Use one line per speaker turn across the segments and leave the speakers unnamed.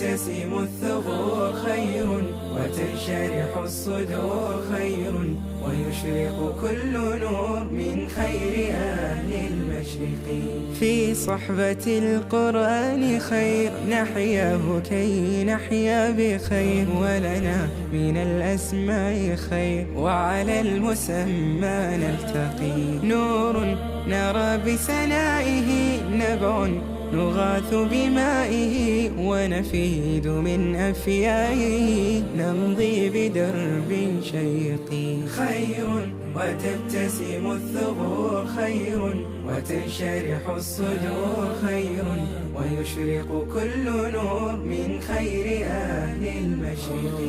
وتبتسم الثغور خير، وتنشرح الصدور خير، ويشرق كل نور من خير أهل المشرق. في صحبة القرآن خير، نحياه كي نحيا بخير، ولنا من الأسماء خير، وعلى المسمى نلتقي. نور نرى بسنائه، نبع نغاث بمائه، ونفيد من أفيائه، نمضي بدرب شيقي. خير وتبتسم الثغور خير، وتنشرح الصدور خير، ويشرق كل نور من خير أهل المشرق.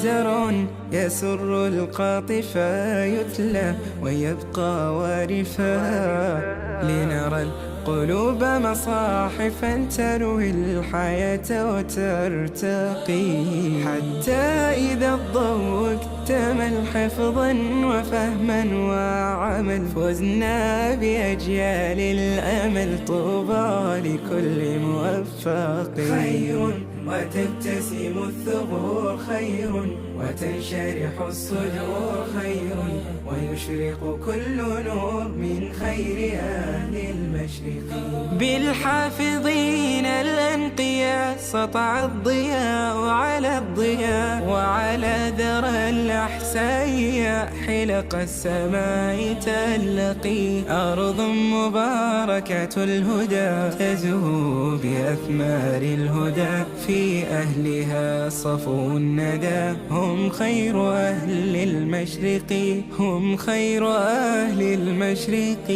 زرع يسر القاطفة يتلى ويبقى وارفا، لنرى القلوب مصاحفا تروي الحياة وترتقي، حتى إذا الضوء اكتمل حفظا وفهما وعمل، فزنا بأجيال الأمل، طوبى لكل موفق. خير وتبتسم الثغور خير، وتنشرح الصدور خير، ويشرق كل نور من خير أهل المشرق. بالحافظين الأنقياء سطع الضياء على الضياء، وعلى ذرى الأحساء حلق السماء تلقي. أرض مباركة الهدى تزهو بأثمار الهدى، في أهلها صفو الندى، هم خير أهل المشرق، هم خير أهل المشرق.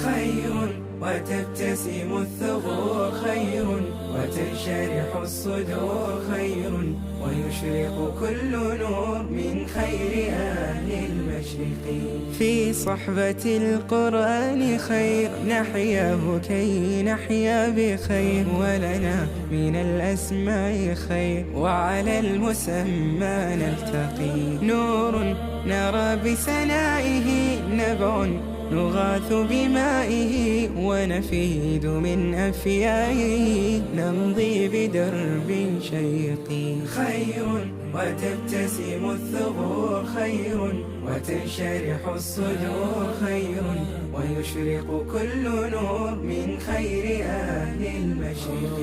خير وتبتسم الثغور خير، وتنشرح الصدور خير، ويشرق كل نور من خير أهل المشرق. في صحبة القرآن خير، نحياه كي نحيا بخير، ولنا من الأسماء خير، وعلى المسمى نلتقي. نور نرى بسنائه، نبع نغاث بمائه، ونفيد من أفيائه، نمضي بدرب شيقي. خير وتبتسم الثغور خير، وتنشرح الصدور خير، ويشرق كل نور من خير أهل المشرق.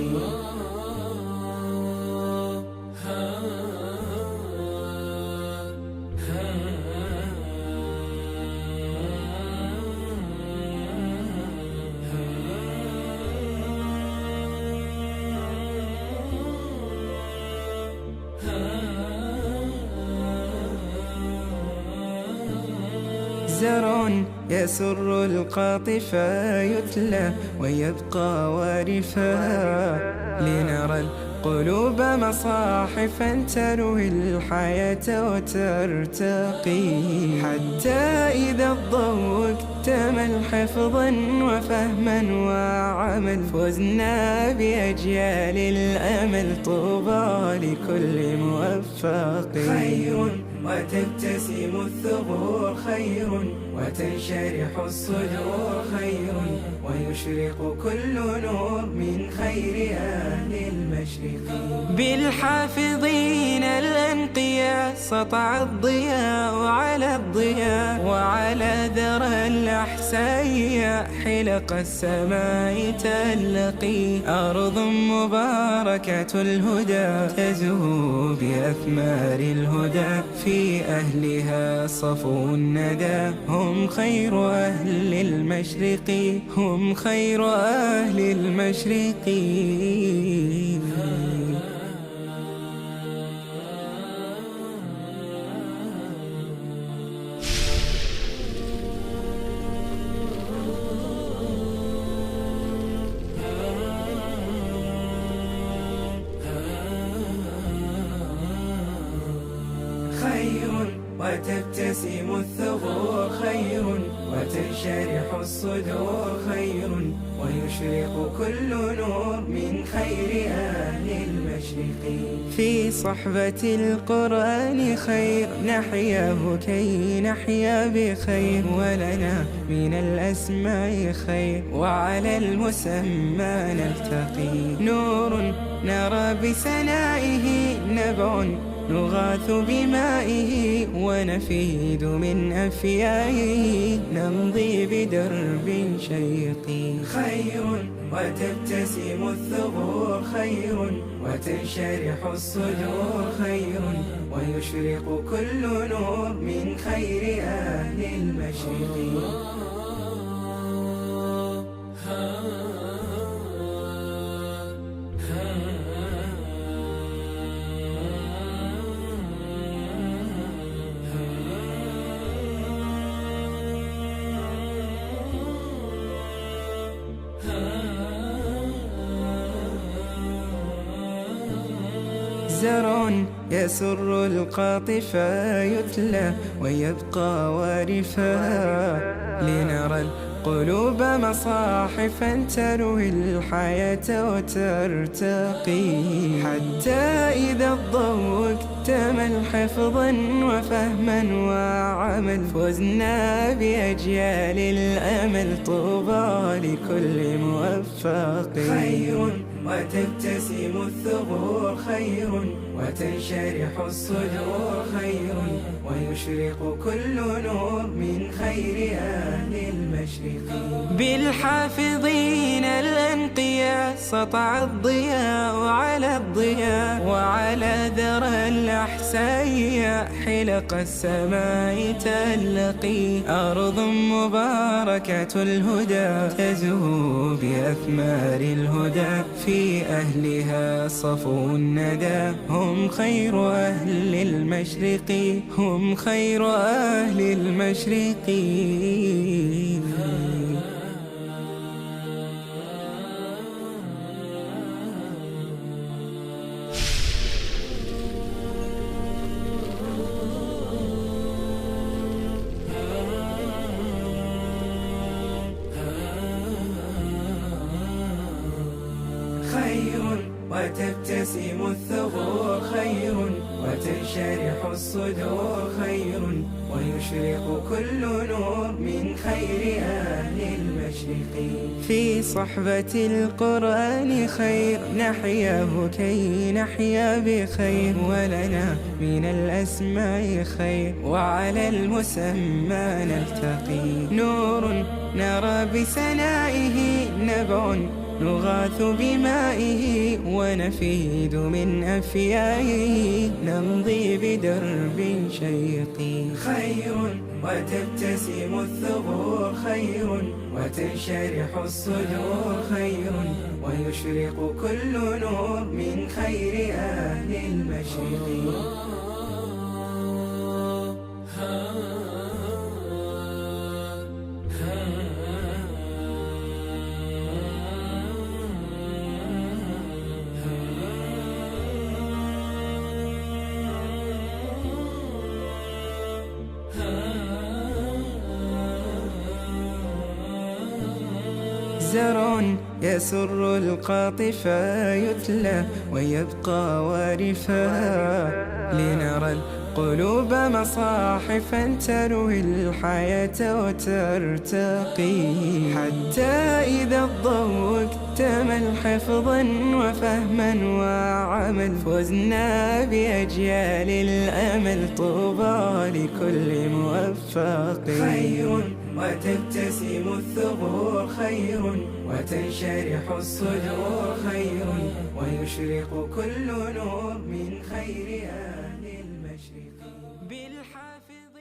زرع يسر القاطفة يتلى ويبقى وارفا، لنرى القلوب مصاحفا تروي الحياة وترتقي، حتى إذا الضوء اكتمل حفظا وفهما وعمل، فزنا بأجيال الأمل، طوبى لكل موفق. خير وتبتسم الثغور خير، وتنشرح الصدور خير، ويشرق كل نور من خير أهل المشرق. بالحافظين الأنقياء سطع الضياء على الضياء، وعلى ذرى الأحساء حلق السماء تلقي. أرض مباركة الهدى تزهو بأثمار الهدى، في أهلها صفو الندى، هم خير أهل المشرق، هم خير أهل المشرق. خير وتبتسم الثغور خير وتنشرح الصدور خير ويشرق كل نور من خير أهل المشرق. في صحبة القرآن خير نحياه كي نحيا بخير ولنا من الأسماء خير وعلى المسمى نلتقي. نور نرى بسنائه نبع نغاث بمائه ونفيد من أفيائه نمضي بدرب شيق. خير وتبتسم الثغور خير وتنشرح الصدور خير ويشرق كل نور من خير أهل المشرق. زرع يسر القاطف يتلى ويبقى وارفا لنرى القلوب مصاحفا تروي الحياة وترتقي. حتى إذا الضوء اكتمل حفظا وفهما وعمل فزنا بأجيال الأمل طوبى لكل موفق. خير وتبتسم الثغور خير وتنشرح الصدور خير ويشرق كل نور من خير أهل المشرق. بالحافظين الأنقياء سطع الضياء على الضياء وعلى ذرى الأحساء حلق السماء تلقي. أرض مباركة الهدى تزهو بأثمار الهدى في أهلها صفو الندى. هم خير أهل المشرق هم خير أهل المشرق. خير وتبتسم الثغور خير وتنشرح الصدور خير ويشرق كل نور من خير أهل المشرق. في صحبة القرآن خير نحياه كي نحيا بخير ولنا من الأسماء خير وعلى المسمى نلتقي. نور نرى بسنائه نبع نغاث بمائه ونفيد من أفيائه نمضي بدرب شيق. خير وتبتسم الثغور خير وتنشرح الصدور خير ويشرق كل نور من خير أهل المشرق. زرع يسر القاطف يتلى ويبقى وارفا لنرى القلوب مصاحفا تروي الحياة وترتقي. حتى إذا الضوء اكتمل حفظا وفهما وعمل فزنا بأجيال الأمل طوبى لكل موفق. خير وتبتسم الثغور خير وتنشرح الصدور خير ويشرق كل نور من خير أهل المشرق. بالحافظ